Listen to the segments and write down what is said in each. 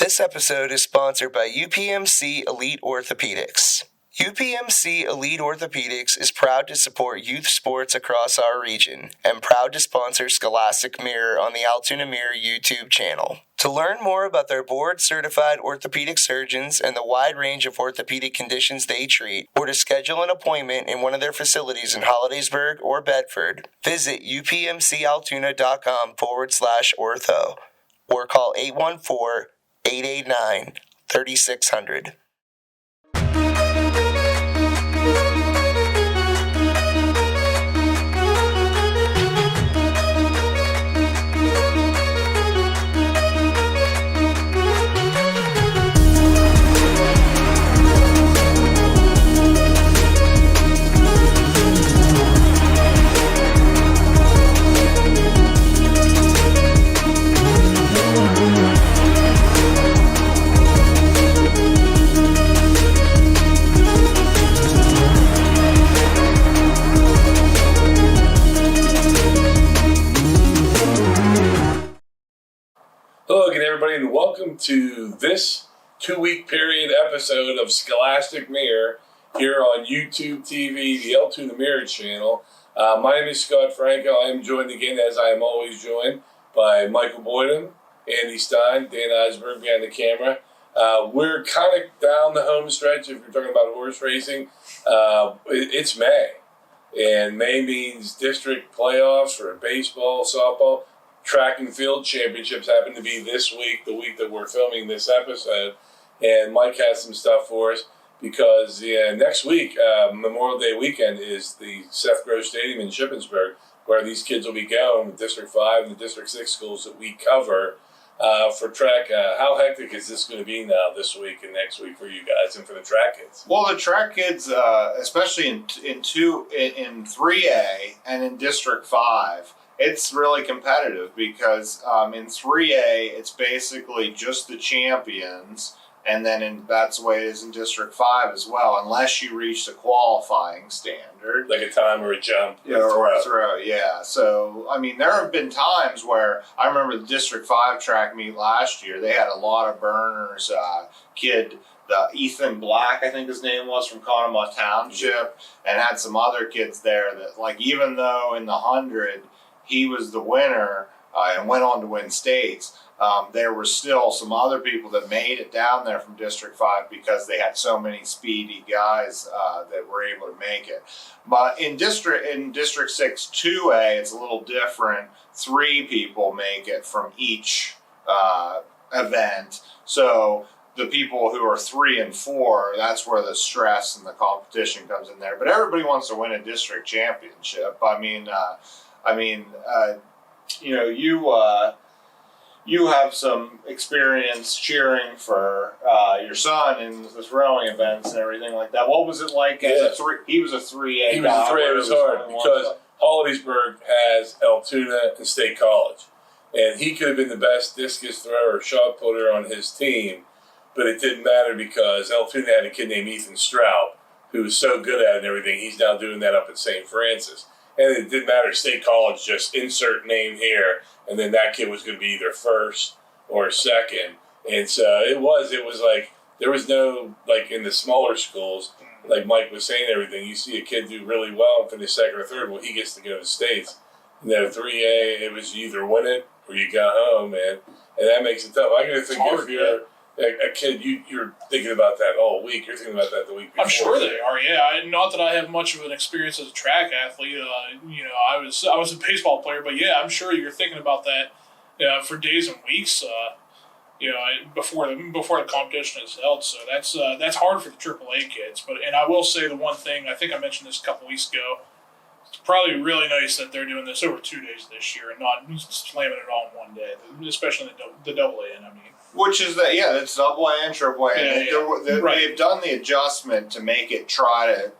This episode is sponsored by UPMC Elite Orthopedics. UPMC Elite Orthopedics is proud to support youth sports across our region and proud to sponsor Scholastic Mirror on the Altoona Mirror YouTube channel. To learn more about their board-certified orthopedic surgeons and the wide range of orthopedic conditions they treat, or to schedule an appointment in one of their facilities in Hollidaysburg or Bedford, visit upmcaltoona.com/ortho or call 814-889-3600. Hello again, everybody, and welcome to this 2-week period episode of Scholastic Mirror here on YouTube TV, the Altoona Mirror channel. My name is Scott Franco. I am joined again, as I am always joined, by Michael Boydham, Andy Stein, Dan Eisberg behind the camera. We're kind of down the home stretch if you're talking about horse racing. It's May, and May means district playoffs for baseball, softball. Track and field championships happen to be this week, the week that we're filming this episode. And Mike has some stuff for us because next week, Memorial Day weekend, is the Seth Gross Stadium in Shippensburg, where these kids will be going, the District 5 and the District 6 schools that we cover for track. How hectic is this going to be now this week and next week for you guys and for the track kids? Well, the track kids, especially in 3A and in District 5, it's really competitive because in 3A, it's basically just the champions, and then that's the way it is in District 5 as well, unless you reach the qualifying standard. Like a time or a jump. Or a throw, yeah. So, I mean, there have been times where I remember the District 5 track meet last year, they had a lot of burners. Ethan Black, I think his name was, from Conemaugh Township, and had some other kids there that, like, even though in the 100, he was the winner and went on to win states. There were still some other people that made it down there from District 5 because they had so many speedy guys that were able to make it. But in District 6 2A, it's a little different. 3 people make it from each event. So the people who are 3 and 4, that's where the stress and the competition comes in there. But everybody wants to win a district championship. You have some experience cheering for your son in the throwing events and everything like that. What was it like as a 3? He was a 3A. He was a 3A. It was hard because Hollidaysburg has Altoona and State College, and he could have been the best discus thrower, shot putter on his team, but it didn't matter because Altoona had a kid named Ethan Strout who was so good at it and everything. He's now doing that up at St. Francis. And it didn't matter, State College, just insert name here, and then that kid was going to be either first or second. And so it was like, there was no, like in the smaller schools, like Mike was saying everything, you see a kid do really well and finish second or third, well, he gets to go to states. And then 3A, it was you either win it or you got home, man. And that makes it tough. I got to think if you're a kid, you're thinking about that all week. You're thinking about that the week before. I'm sure they are. Yeah, not that I have much of an experience as a track athlete. I was a baseball player, but yeah, I'm sure you're thinking about that for days and weeks. Before the competition is held. So that's hard for the AAA kids. And I will say the one thing, I think I mentioned this a couple weeks ago. It's probably really nice that they're doing this over 2 days this year and not slamming it all in one day, especially the AA end. Which is it's AA and AAA. They've done the adjustment to make it try to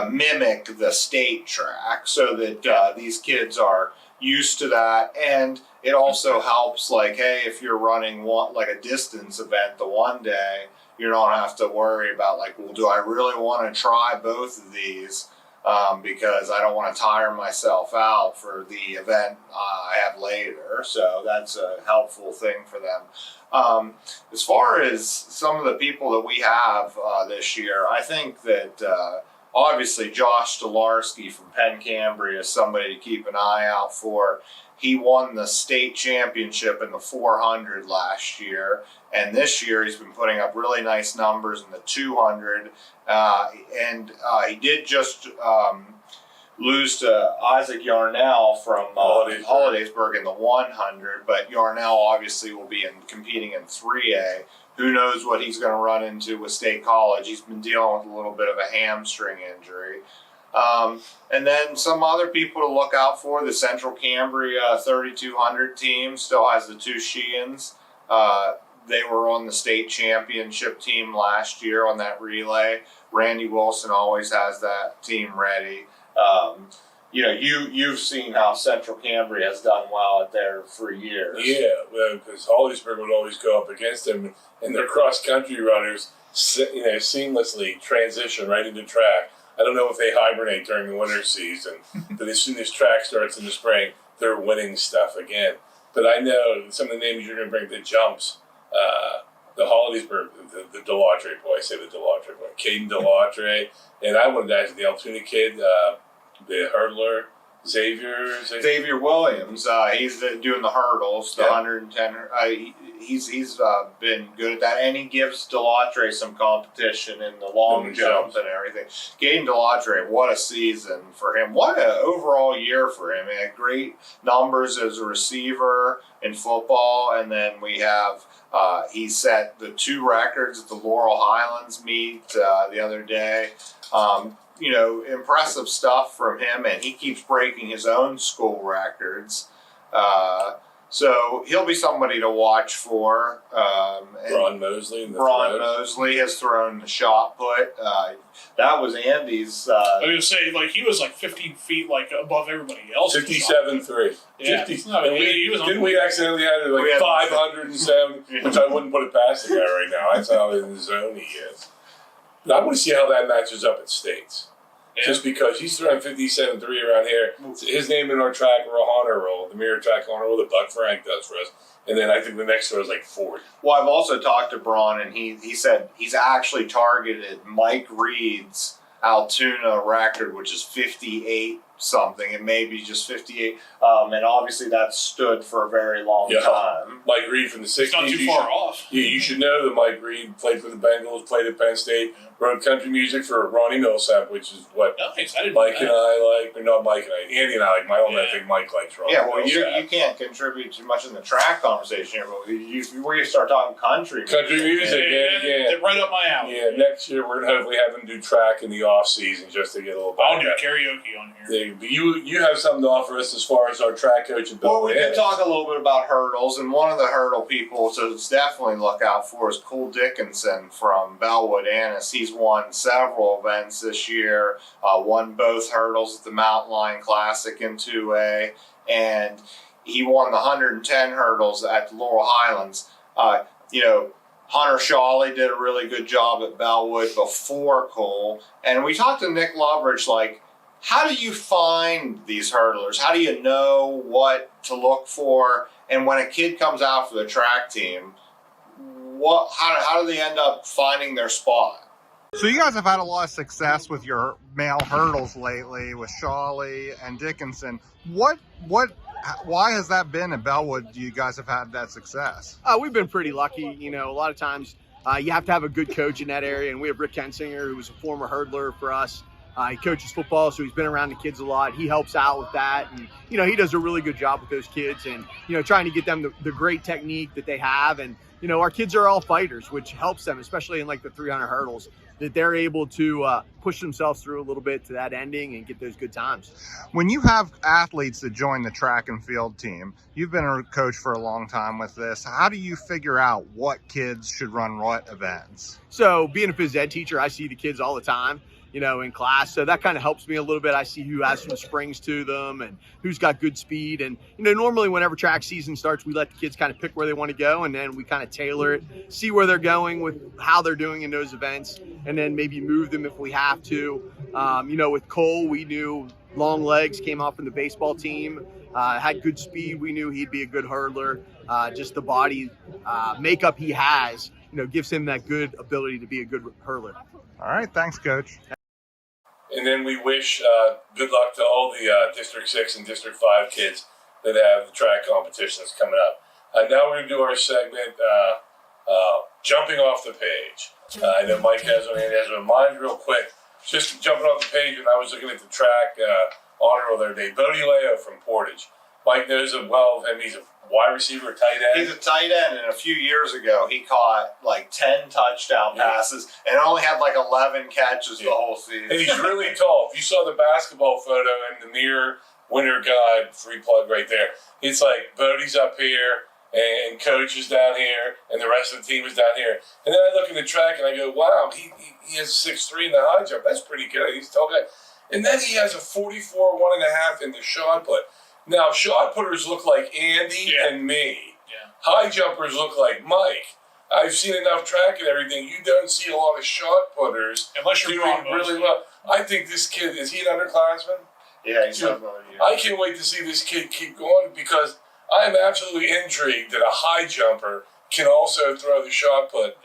mimic the state track so that these kids are used to that. And it also helps, like, hey, if you're running like a distance event the one day, you don't have to worry about, like, well, do I really want to try both of these? Because I don't want to tire myself out for the event I have later. So that's a helpful thing for them. As far as some of the people that we have this year, I think that obviously Josh Stolarski from Penn Cambria is somebody to keep an eye out for. He won the state championship in the 400 last year, and this year he's been putting up really nice numbers in the 200. He did just lose to Isaac Yarnell from Hollidaysburg in the 100, but Yarnell obviously will be competing in 3A. Who knows what he's going to run into with State College. He's been dealing with a little bit of a hamstring injury. And then some other people to look out for. The Central Cambria 3200 team still has the two Sheehan's. They were on the state championship team last year on that relay. Randy Wilson always has that team ready. You've seen how Central Cambria has done well out there for years. Yeah, because Hollidaysburg would always go up against them, and their cross-country runners seamlessly transition right into track. I don't know if they hibernate during the winter season, but as soon as track starts in the spring, they're winning stuff again. But I know some of the names you're going to bring, the jumps, the Hollidaysburg, the Delatre boy, I say the Delatre boy, Caden Delatre, and I wanted to ask the Altoona kid, the hurdler, Xavier Williams. He's doing the hurdles, the 110. He's been good at that, and he gives Delatre some competition in the long jump and everything. Gaten Delatre, what a season for him! What an overall year for him. He had great numbers as a receiver in football, and then we have he set the 2 records at the Laurel Highlands meet the other day. Impressive stuff from him, and he keeps breaking his own school records. So he'll be somebody to watch for. Braun Mosley. Mosley has thrown the shot put. That was Andy's. I was going to say, he was 15 feet above everybody else. 57-3. Yeah. Didn't we accidentally have it 507, which I wouldn't put it past the guy right now. That's how in the zone he is. I want to see how that matches up at States. Yeah. Just because he's throwing 57-3 around here. His name in our track or a honor roll, the Mirror track honor roll that Buck Frank does for us. And then I think the next throw is 40. Well, I've also talked to Braun, and he said he's actually targeted Mike Reed's Altoona record, which is 58 something. It may be just 58. And obviously that stood for a very long time. Mike Reed from the 60s. It's not too far off. You should know that Mike Reed played for the Bengals, played at Penn State, wrote country music for Ronnie Millsap, which is what Mike and I like. Or not Mike and I. Andy and I like. I think Mike likes Ronnie Millsap. You can't contribute too much in the track conversation here, but where you start talking country music. They're right up my alley. Yeah, next year we're going to hopefully have him do track in the off season just to get a little bit. I'll do karaoke on here. But you have something to offer us as far as our track coach at Bellwood. Well, we did talk a little bit about hurdles, and one of the hurdle people to definitely look out for is Cole Dickinson from Bellwood Annis. He's won several events this year, won both hurdles at the Mountain Lion Classic in 2A, and he won the 110 hurdles at the Laurel Highlands. Hunter Shawley did a really good job at Bellwood before Cole, and we talked to Nick Loveridge, how do you find these hurdlers? How do you know what to look for? And when a kid comes out for the track team, how do they end up finding their spot? So you guys have had a lot of success with your male hurdles lately with Shawley and Dickinson. Why has that been at Bellwood? You guys have had that success? We've been pretty lucky. A lot of times you have to have a good coach in that area, and we have Rick Kensinger, who was a former hurdler for us. He coaches football, so he's been around the kids a lot. He helps out with that, and he does a really good job with those kids, and trying to get them the great technique that they have. And our kids are all fighters, which helps them, especially in the 300 hurdles, that they're able to push themselves through a little bit to that ending and get those good times. When you have athletes that join the track and field team, you've been a coach for a long time with this. How do you figure out what kids should run what events? So being a phys ed teacher, I see the kids all the time, in class. So that kind of helps me a little bit. I see who has some springs to them and who's got good speed. And, normally whenever track season starts, we let the kids kind of pick where they want to go, and then we kind of tailor it, see where they're going with how they're doing in those events, and then maybe move them if we have to. With Cole, we knew long legs came off from the baseball team, Had good speed. We knew he'd be a good hurdler. Just the body makeup he has, gives him that good ability to be a good hurdler. All right, thanks, Coach. And then we wish good luck to all the District 6 and District 5 kids that have the track competitions coming up. Now we're going to do our segment, Jumping Off the Page. I know Mike has one, and he has one. Mine real quick. Just jumping off the page, and I was looking at the track honor the other day. Bodie Leo from Portage. Mike knows him well, and he's a wide receiver, tight end. He's a tight end, and a few years ago, he caught like 10 touchdown passes and only had like 11 catches the whole season. And he's really tall. If you saw the basketball photo in the Mirror Winter Guide, free plug right there, it's like Bodie's up here, and Coach is down here, and the rest of the team is down here. And then I look at the track, and I go, wow, he has 6'3" in the high jump. That's pretty good. He's a tall guy. And then he has a 44 1.5 in the shot put. Now, shot putters look like Andy and me. Yeah. High jumpers look like Mike. I've seen enough track and everything. You don't see a lot of shot putters unless you're doing really well. I think this kid, is he an underclassman? Yeah, he's another year. I can't wait to see this kid keep going because I'm absolutely intrigued that a high jumper can also throw the shot put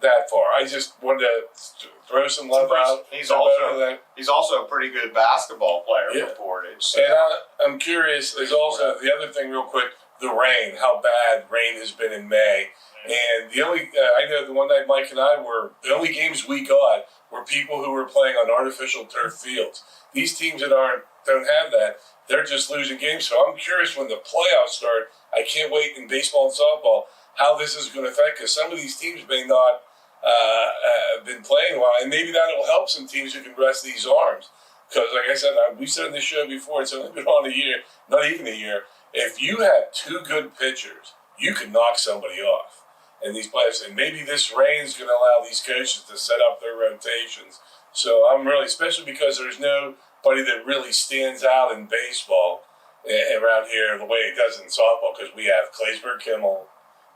that far. I just wanted to throw some love out. He's also a pretty good basketball player for Portage. So. And I'm curious, there's also the other thing real quick, the rain, how bad rain has been in May. And the only, I know the one night Mike and I were, the only games we got were people who were playing on artificial turf fields. These teams that don't have that, they're just losing games. So I'm curious when the playoffs start, I can't wait in baseball and softball, how this is going to affect, because some of these teams may not have been playing well, and maybe that'll help some teams who can rest these arms. Because, like I said, we said on this show before, it's only been on a year, not even a year. If you have two good pitchers, you can knock somebody off. And these players say, maybe this rain is going to allow these coaches to set up their rotations. So I'm really, especially because there's nobody that really stands out in baseball around here the way it does in softball, because we have Claysburg Kimmel,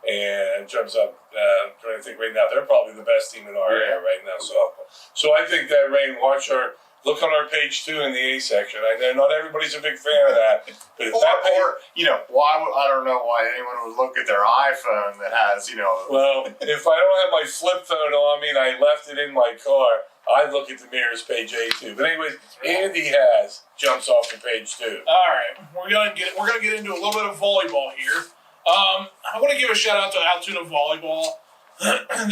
and in terms of, I'm trying to think right now, they're probably the best team in our area right now, softball. So I think that rain, look on our page 2 in the A section. I know not everybody's a big fan of that, but if I don't know why anyone would look at their iPhone that has, Well, if I don't have my flip phone on me and I left it in my car, I look at the Mirror's page A2. But anyways, Andy jumps off to page 2. All right, we're gonna get into a little bit of volleyball here. I want to give a shout out to Altoona volleyball. I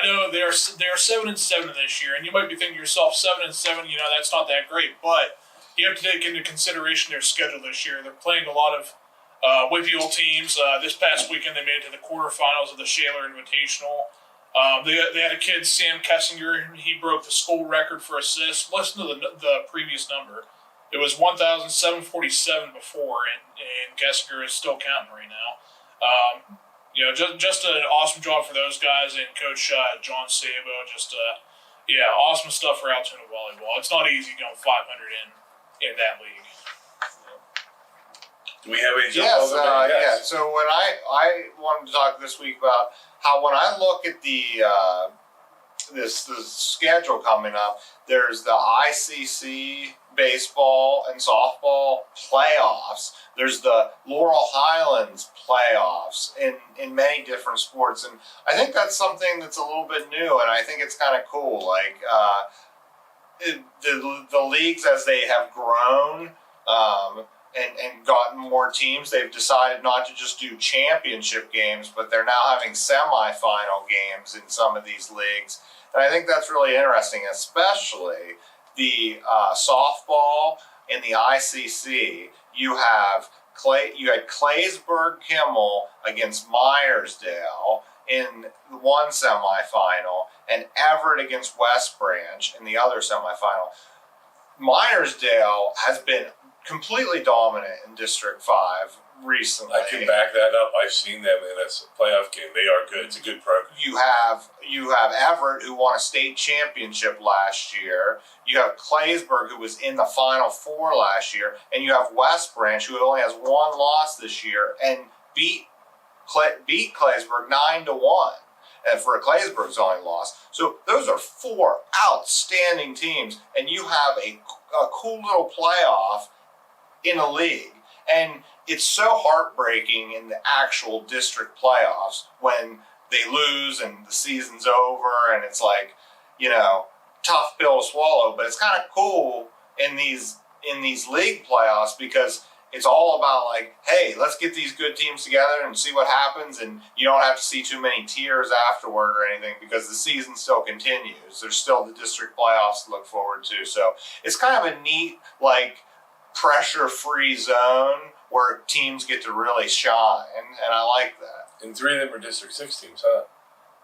know they are 7-7 this year, and you might be thinking to yourself, 7-7, that's not that great. But you have to take into consideration their schedule this year. They're playing a lot of Whitfield teams. This past weekend, they made it to the quarterfinals of the Shaler Invitational. They had a kid, Sam Kessinger. He broke the school record for assists. Listen to the previous number. It was 1,747 before, and Kessinger is still counting right now. Just an awesome job for those guys and Coach John Sabo. Awesome stuff for Altoona volleyball. It's not easy going 500 in that league. Do we have any Yes. So when I wanted to talk this week about how when I look at the schedule coming up, there's the ICC baseball and softball playoffs. There's the Laurel Highlands playoffs in many different sports, and I think that's something that's a little bit new, and I think it's kind of cool. Like the leagues, as they have grown and gotten more teams, they've decided not to just do championship games, but they're now having semifinal games in some of these leagues, and I think that's really interesting, especially the softball in the ICC. You had Claysburg Kimmel against Myersdale in one semifinal, and Everett against West Branch in the other semifinal. Myersdale has been completely dominant in District 5 recently. I can back that up. I've seen them in a playoff game. They are good. It's a good program. You have Everett, who won a state championship last year. You have Claysburg, who was in the Final Four last year, and you have West Branch, who only has one loss this year and beat Claysburg 9-1. And for Claysburg's only loss. So those are 4 outstanding teams, and you have a cool little playoff in a league. And it's so heartbreaking in the actual district playoffs when they lose and the season's over and it's like, tough pill to swallow. But it's kind of cool in these league playoffs because it's all about like, hey, let's get these good teams together and see what happens, and you don't have to see too many tears afterward or anything because the season still continues. There's still the district playoffs to look forward to. So it's kind of a neat, like, pressure-free zone where teams get to really shine, and I like that. And 3 of them are District 6 teams, huh?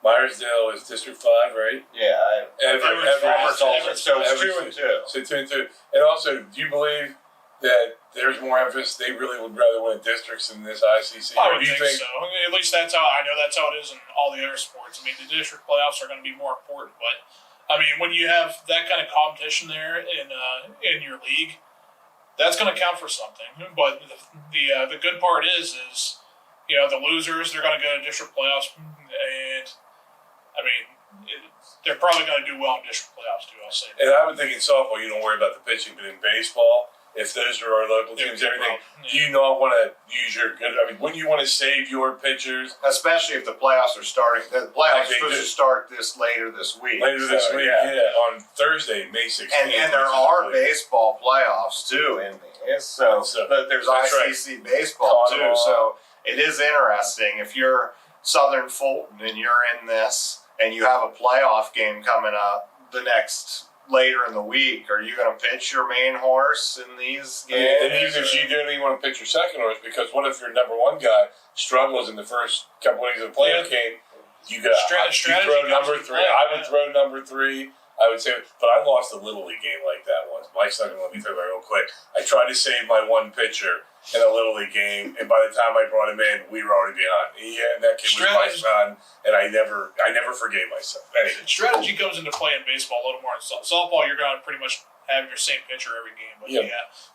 Myersdale is District 5, right? Yeah. Everett, so it's 2 and 2. So 2 and 2. And also, do you believe that there's more emphasis? They really would rather win districts than this ICC? I would think so. At least that's how it is in all the other sports. I mean, the district playoffs are going to be more important, but I mean, when you have that kind of competition there in your league, that's going to count for something. But the good part is the losers, they're going to go to district playoffs, and I mean, they're probably going to do well in district playoffs too. I'll say that. And I would think in softball you don't worry about the pitching, but in baseball, if those are our local teams, everything, do you not want to use your good? I mean, wouldn't you want to save your pitchers? Especially if the playoffs are starting. The playoffs are supposed to start later this week. On Thursday, May 16th. And there are baseball playoffs too in these. So there's ICC baseball too. So it is interesting. If you're Southern Fulton and you're in this and you have a playoff game coming up later in the week, are you going to pitch your main horse in these games? And even if you don't even want to pitch your second horse, because what if your number one guy struggles in the first couple weeks of the playoff game? You got you throw number 3. I would throw number 3. I would say, but I lost a Little League game like that once. Mike's not going to let me throw that real quick. I tried to save my one pitcher in a Little League game, and by the time I brought him in, we were already behind. Yeah, and that kid was my son, and I never forgave myself. Anyway. Strategy comes into play in baseball a little more. In softball, you're going to pretty much have your same pitcher every game. But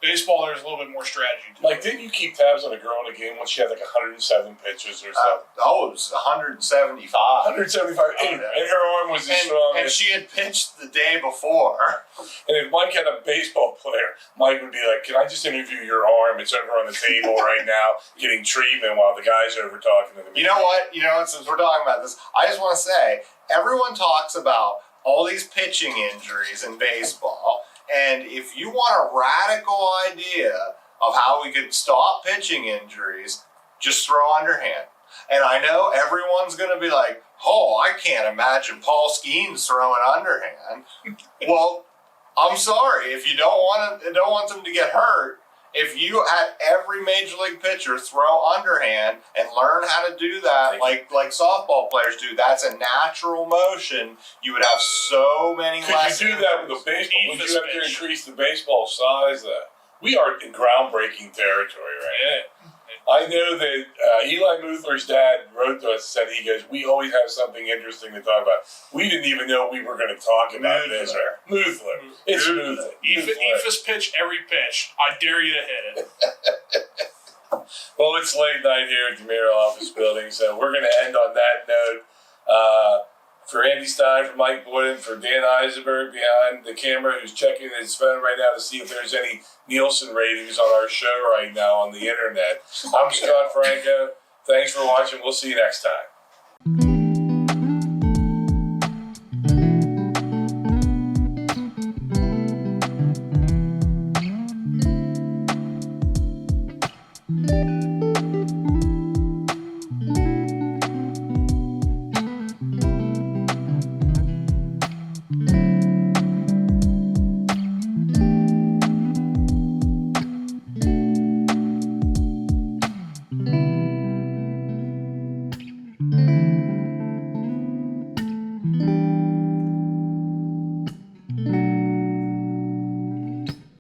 baseball, there's a little bit more strategy to it. Didn't you keep tabs on a girl in a game once she had like 107 pitches or something? It was 175. 175, and her arm was as strong. And she had pitched the day before. And if Mike had a baseball player, Mike would be like, "Can I just interview your arm? It's over on the table right now, getting treatment while the guy's over talking to the." You know what? Since we're talking about this, I just want to say, everyone talks about all these pitching injuries in baseball. And if you want a radical idea of how we could stop pitching injuries, just throw underhand. And I know everyone's going to be like, oh, I can't imagine Paul Skeens throwing underhand. Well, I'm sorry. If you don't want them to get hurt, if you had every major league pitcher throw underhand and learn how to do that like softball players do, that's a natural motion. You would have so many less. Could you do that with the baseball? Would you have to increase the baseball size? We are in groundbreaking territory right now. I know that Eli Muthler's dad wrote to us and said, he goes, we always have something interesting to talk about. We didn't even know we were going to talk about this. Muthler. It's Muthler. Ephus pitch every pitch. I dare you to hit it. Well, it's late night here at the Mirror office building, so we're going to end on that note. For Andy Stein, for Mike Boyden, for Dan Eisenberg behind the camera who's checking his phone right now to see if there's any Nielsen ratings on our show right now on the internet. I'm Scott Franco. Thanks for watching. We'll see you next time.